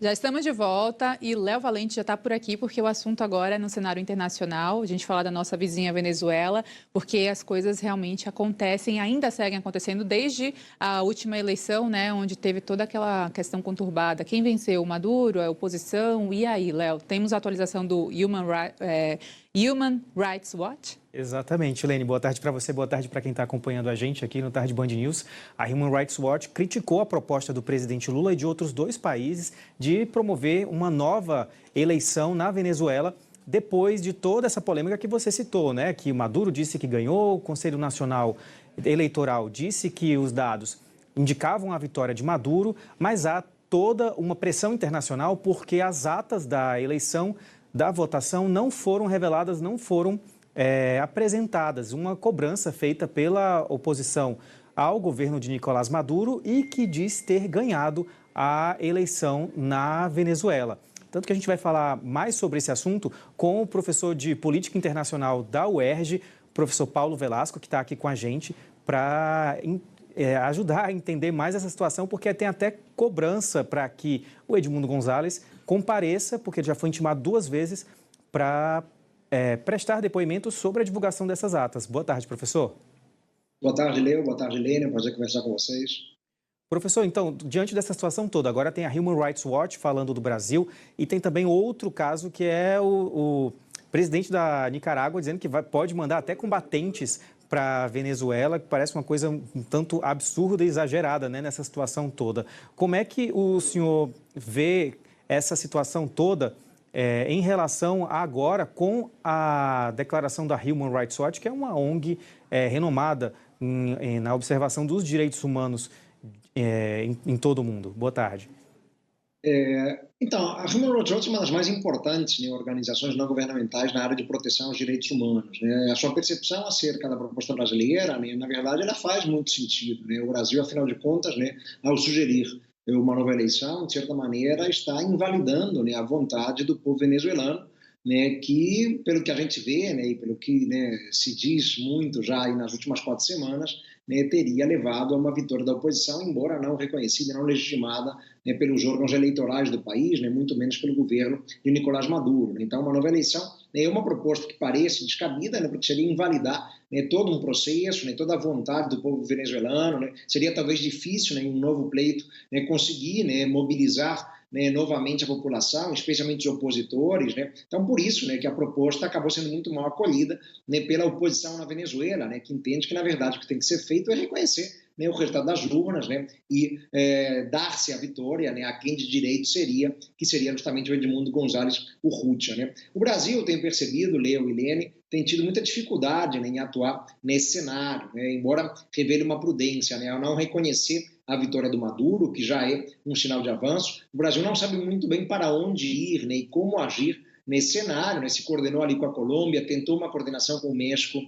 Já estamos de volta e Léo Valente já está por aqui porque o assunto agora é no cenário internacional. A gente fala da nossa vizinha Venezuela, porque as coisas realmente acontecem, ainda seguem acontecendo desde a última eleição, né, onde teve toda aquela questão conturbada. Quem venceu? Maduro, a oposição? E aí, Léo, temos a atualização do Human Rights Watch? Exatamente, Lene. Boa tarde para você, boa tarde para quem está acompanhando a gente aqui no Tarde Band News. A Human Rights Watch criticou a proposta do presidente Lula e de outros 2 países de promover uma nova eleição na Venezuela depois de toda essa polêmica que você citou, né? Que Maduro disse que ganhou, o Conselho Nacional Eleitoral disse que os dados indicavam a vitória de Maduro, mas há toda uma pressão internacional porque as atas da eleição, da votação, não foram reveladas, não foram apresentadas, uma cobrança feita pela oposição ao governo de Nicolás Maduro e que diz ter ganhado a eleição na Venezuela. Tanto que a gente vai falar mais sobre esse assunto com o professor de Política Internacional da UERJ, professor Paulo Velasco, que está aqui com a gente para ajudar a entender mais essa situação, porque tem até cobrança para que o Edmundo Gonzalez compareça, porque ele já foi intimado 2 vezes para prestar depoimento sobre a divulgação dessas atas. Boa tarde, professor. Boa tarde, Leo. Boa tarde, Lene. É um prazer conversar com vocês. Professor, então, diante dessa situação toda, agora tem a Human Rights Watch falando do Brasil e tem também outro caso que é o presidente da Nicarágua dizendo que pode mandar até combatentes para a Venezuela, que parece uma coisa um tanto absurda e exagerada, né, nessa situação toda. Como é que o senhor vê essa situação toda em relação a agora com a declaração da Human Rights Watch, que é uma ONG renomada na observação dos direitos humanos em todo o mundo? Boa tarde. Então, a Human Rights Watch é uma das mais importantes, né, organizações não governamentais na área de proteção aos direitos humanos, né? A sua percepção acerca da proposta brasileira, né, na verdade, ela faz muito sentido, né? O Brasil, afinal de contas, né, ao sugerir uma nova eleição, de certa maneira, está invalidando, né, a vontade do povo venezuelano, né, que, pelo que a gente vê, né, e pelo que, né, se diz muito já aí nas últimas 4 semanas, né, teria levado a uma vitória da oposição, embora não reconhecida, não legitimada, né, pelos órgãos eleitorais do país, né, muito menos pelo governo de Nicolás Maduro. Então, uma nova eleição, né, é uma proposta que parece descabida, né, porque seria invalidar, né, todo um processo, né, toda a vontade do povo venezuelano, né, seria talvez difícil, né, em um novo pleito, né, conseguir, né, mobilizar, né, novamente a população, especialmente os opositores, né? Então, por isso, né, que a proposta acabou sendo muito mal acolhida, né, pela oposição na Venezuela, né, que entende que, na verdade, o que tem que ser feito é reconhecer, né, o resultado das urnas, né, e dar-se a vitória, né, a quem de direito seria, que seria justamente o Edmundo Gonzalez Urrutia, né? O Brasil, tem percebido, Leo e Lene, tem tido muita dificuldade, né, em atuar nesse cenário, né, embora revele uma prudência, né, ao não reconhecer a vitória do Maduro, que já é um sinal de avanço. O Brasil não sabe muito bem para onde ir, né, e como agir nesse cenário, né? Se coordenou ali com a Colômbia, tentou uma coordenação com o México,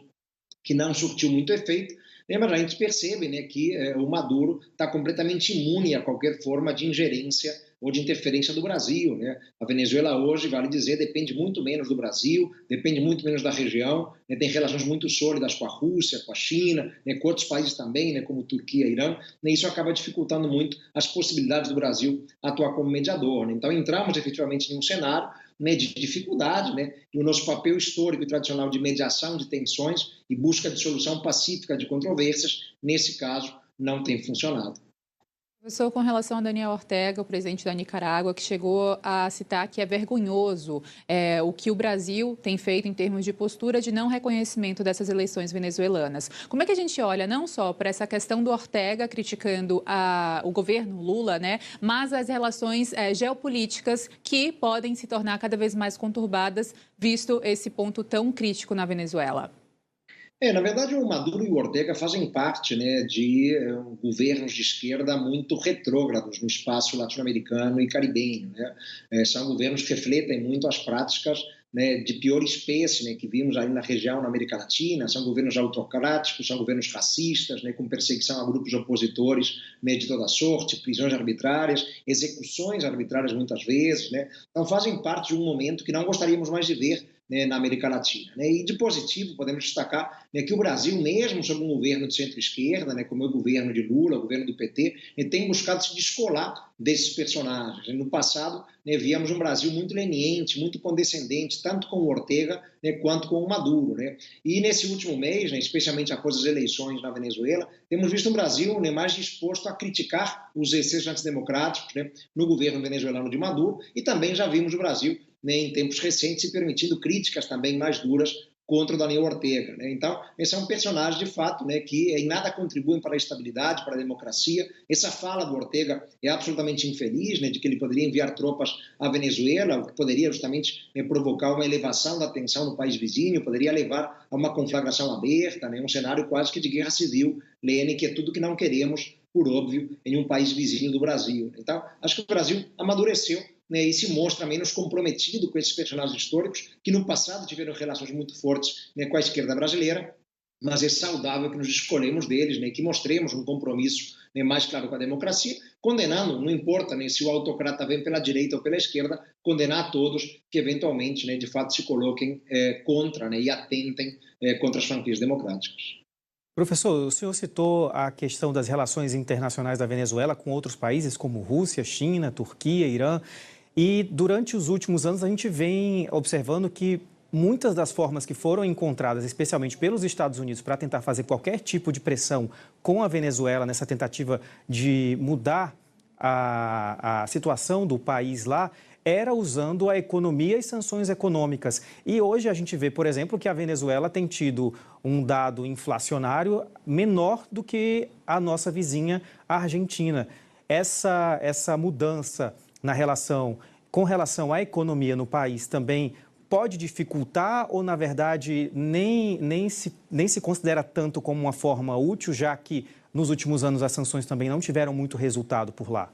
que não surtiu muito efeito, né? Mas a gente percebe, né, que o Maduro está completamente imune a qualquer forma de ingerência ou de interferência do Brasil, né? A Venezuela hoje, vale dizer, depende muito menos do Brasil, depende muito menos da região, né? Tem relações muito sólidas com a Rússia, com a China, né? Com outros países também, né? Como Turquia e Irã, né? Isso acaba dificultando muito as possibilidades do Brasil atuar como mediador, né? Então entramos efetivamente em um cenário, né, de dificuldade, né? E o nosso papel histórico e tradicional de mediação de tensões e busca de solução pacífica de controvérsias, nesse caso, não tem funcionado. Professor, com relação a Daniel Ortega, o presidente da Nicarágua, que chegou a citar que é vergonhoso o que o Brasil tem feito em termos de postura de não reconhecimento dessas eleições venezuelanas. Como é que a gente olha não só para essa questão do Ortega criticando o governo Lula, né, mas as relações geopolíticas que podem se tornar cada vez mais conturbadas, visto esse ponto tão crítico na Venezuela? Na verdade, o Maduro e o Ortega fazem parte, né, de governos de esquerda muito retrógrados no espaço latino-americano e caribenho, né? São governos que refletem muito as práticas, né, de pior espécie, né, que vimos aí na região, na América Latina. São governos autocráticos, são governos racistas, né, com perseguição a grupos opositores, né, de toda sorte, prisões arbitrárias, execuções arbitrárias muitas vezes, né? Então fazem parte de um momento que não gostaríamos mais de ver, né, na América Latina. Né? E de positivo, podemos destacar, né, que o Brasil, mesmo sob um governo de centro-esquerda, né, como é o governo de Lula, o governo do PT, tem buscado se descolar desses personagens. No passado, né, víamos um Brasil muito leniente, muito condescendente, tanto com o Ortega, né, quanto com o Maduro. Né? E nesse último mês, né, especialmente após as eleições na Venezuela, temos visto um Brasil, né, mais disposto a criticar os excessos antidemocráticos, né, no governo venezuelano de Maduro, e também já vimos o Brasil, né, em tempos recentes, se permitindo críticas também mais duras contra o Daniel Ortega. Né? Então, esse é um personagem, de fato, né, que em nada contribui para a estabilidade, para a democracia. Essa fala do Ortega é absolutamente infeliz, né, de que ele poderia enviar tropas à Venezuela, o que poderia justamente, né, provocar uma elevação da tensão no país vizinho, poderia levar a uma conflagração aberta, né, um cenário quase que de guerra civil, Lene, que é tudo que não queremos, por óbvio, em um país vizinho do Brasil. Então, acho que o Brasil amadureceu, né, e se mostra menos comprometido com esses personagens históricos que no passado tiveram relações muito fortes, né, com a esquerda brasileira, mas é saudável que nos escolhemos deles, né, que mostremos um compromisso, né, mais claro com a democracia, condenando, não importa, né, se o autocrata vem pela direita ou pela esquerda, condenar a todos que eventualmente, né, de fato se coloquem contra, né, e atentem contra as franquias democráticas. Professor, o senhor citou a questão das relações internacionais da Venezuela com outros países como Rússia, China, Turquia, Irã. E durante os últimos anos a gente vem observando que muitas das formas que foram encontradas, especialmente pelos Estados Unidos, para tentar fazer qualquer tipo de pressão com a Venezuela nessa tentativa de mudar a situação do país lá, era usando a economia e sanções econômicas. E hoje a gente vê, por exemplo, que a Venezuela tem tido um dado inflacionário menor do que a nossa vizinha, a Argentina. Essa mudança com relação à economia no país também pode dificultar ou, na verdade, nem se considera tanto como uma forma útil, já que nos últimos anos as sanções também não tiveram muito resultado por lá?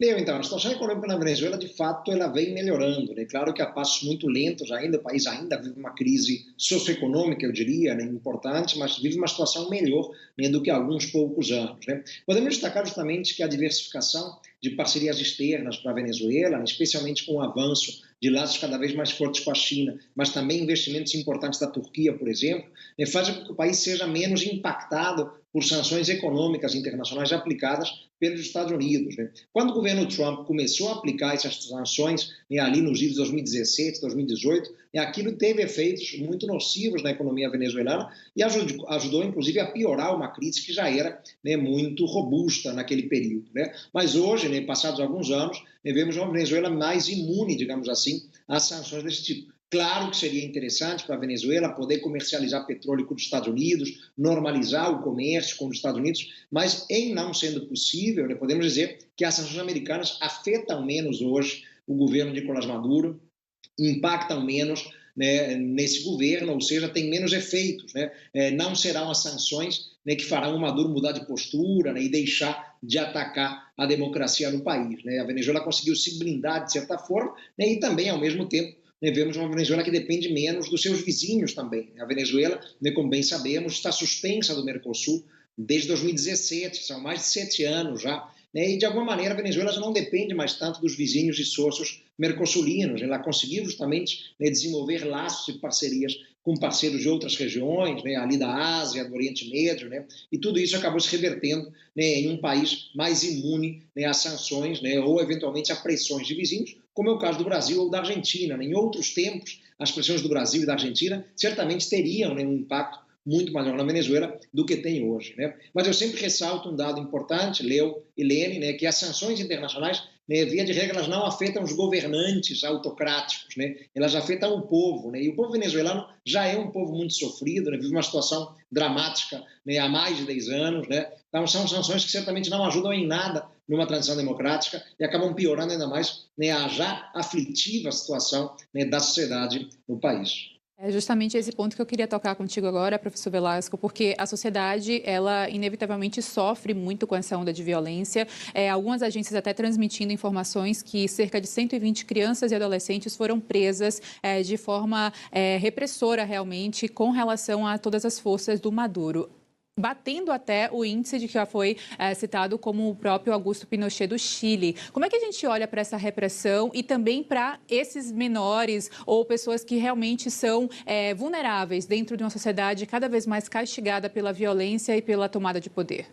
Então, a situação econômica na Venezuela, de fato, ela vem melhorando. Né? Claro que a passos muito lentos ainda, o país ainda vive uma crise socioeconômica, eu diria, né, importante, mas vive uma situação melhor, né, do que há alguns poucos anos. Né? Podemos destacar justamente que a diversificação de parcerias externas para a Venezuela, né, especialmente com o avanço de laços cada vez mais fortes com a China, mas também investimentos importantes da Turquia, por exemplo, né, fazem com que o país seja menos impactado por sanções econômicas internacionais aplicadas pelos Estados Unidos. Né? Quando o governo Trump começou a aplicar essas sanções, né, ali nos idos de 2017, 2018, aquilo teve efeitos muito nocivos na economia venezuelana e ajudou, inclusive, a piorar uma crise que já era, né, muito robusta naquele período. Né? Mas hoje, né, passados alguns anos, né, vemos uma Venezuela mais imune, digamos assim, às sanções desse tipo. Claro que seria interessante para a Venezuela poder comercializar petróleo com os Estados Unidos, normalizar o comércio com os Estados Unidos, mas em não sendo possível, né, podemos dizer que as sanções americanas afetam menos hoje o governo de Nicolás Maduro, impactam menos, né, nesse governo, ou seja, tem menos efeitos. Né? Não serão as sanções, né, que farão o Maduro mudar de postura, né, e deixar de atacar a democracia no país. Né? A Venezuela conseguiu se blindar de certa forma, né, e também, ao mesmo tempo, vemos uma Venezuela que depende menos dos seus vizinhos também. A Venezuela, né, como bem sabemos, está suspensa do Mercosul desde 2017, são mais de 7 anos já, né, e de alguma maneira a Venezuela já não depende mais tanto dos vizinhos e sócios mercosulinos. Ela conseguiu justamente, né, desenvolver laços e parcerias com parceiros de outras regiões, né, ali da Ásia, do Oriente Médio, né, e tudo isso acabou se revertendo, né, em um país mais imune, né, a sanções, né, ou eventualmente a pressões de vizinhos, como é o caso do Brasil ou da Argentina. Né. Em outros tempos, as pressões do Brasil e da Argentina certamente teriam, né, um impacto muito maior na Venezuela do que tem hoje. Né? Mas eu sempre ressalto um dado importante, Leo e Lene, né, que as sanções internacionais, né, via de regra, elas não afetam os governantes autocráticos, né? Elas afetam o povo. Né? E o povo venezuelano já é um povo muito sofrido, né? Vive uma situação dramática, né, há mais de 10 anos. Né? Então são sanções que certamente não ajudam em nada numa transição democrática e acabam piorando ainda mais, né, a já aflitiva situação, né, da sociedade no país. É justamente esse ponto que eu queria tocar contigo agora, professor Velasco, porque a sociedade, ela inevitavelmente sofre muito com essa onda de violência. Algumas agências até transmitindo informações que cerca de 120 crianças e adolescentes foram presas de forma repressora realmente com relação a todas as forças do Maduro. batendo até o índice de que já foi citado como o próprio Augusto Pinochet do Chile. Como é que a gente olha para essa repressão e também para esses menores ou pessoas que realmente são vulneráveis dentro de uma sociedade cada vez mais castigada pela violência e pela tomada de poder?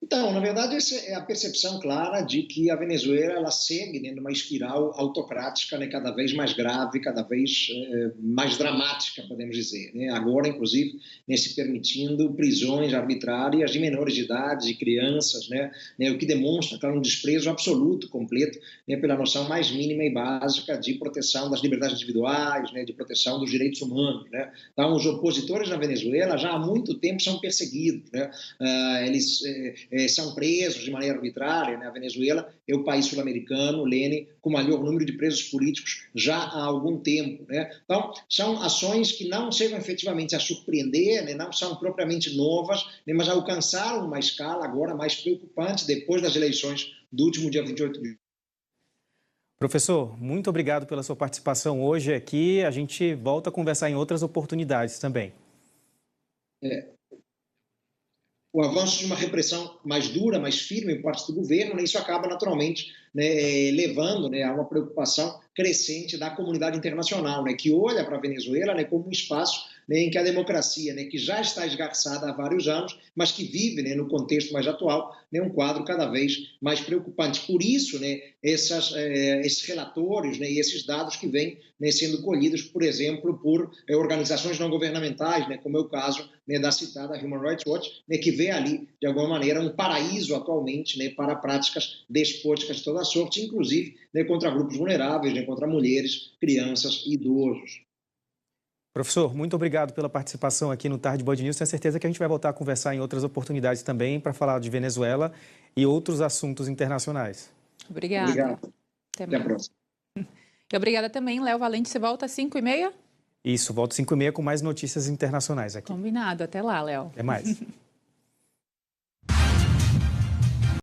Então, na verdade, essa é a percepção clara de que a Venezuela ela segue dentro de uma espiral autocrática, né, cada vez mais grave, cada vez mais dramática, podemos dizer. Né? Agora, inclusive, se permitindo prisões arbitrárias de menores de idade, de crianças, né, o que demonstra, claro, um desprezo absoluto, completo, né, pela noção mais mínima e básica de proteção das liberdades individuais, né, de proteção dos direitos humanos. Né? Então, os opositores na Venezuela já há muito tempo são perseguidos. Né? Eles são presos de maneira arbitrária. Né? A Venezuela é o país sul-americano, Lênin, com o maior número de presos políticos já há algum tempo. Né? Então, são ações que não chegam efetivamente a surpreender, né? Não são propriamente novas, né? Mas alcançaram uma escala agora mais preocupante depois das eleições do último dia 28 de... Professor, muito obrigado pela sua participação hoje aqui. A gente volta a conversar em outras oportunidades também. O avanço de uma repressão mais dura, mais firme por parte do governo, né, isso acaba naturalmente, né, levando, né, a uma preocupação crescente da comunidade internacional, né, que olha para a Venezuela, né, como um espaço, né, em que a democracia, né, que já está esgarçada há vários anos, mas que vive, né, no contexto mais atual, né, um quadro cada vez mais preocupante. Por isso, né, esses relatórios, né, e esses dados que vêm, né, sendo colhidos, por exemplo, por organizações não governamentais, né, como é o caso, né, da citada Human Rights Watch, né, que vê ali, de alguma maneira, um paraíso atualmente, né, para práticas despóticas de toda sorte, inclusive, né, contra grupos vulneráveis, né, contra mulheres, crianças e idosos. Professor, muito obrigado pela participação aqui no Tarde Band News. Tenho certeza que a gente vai voltar a conversar em outras oportunidades também para falar de Venezuela e outros assuntos internacionais. Obrigada. Obrigado. Até a próxima. E obrigada também, Léo Valente. Você volta às 5h30? Isso, volto às 5h30 com mais notícias internacionais aqui. Combinado. Até lá, Léo. Até mais.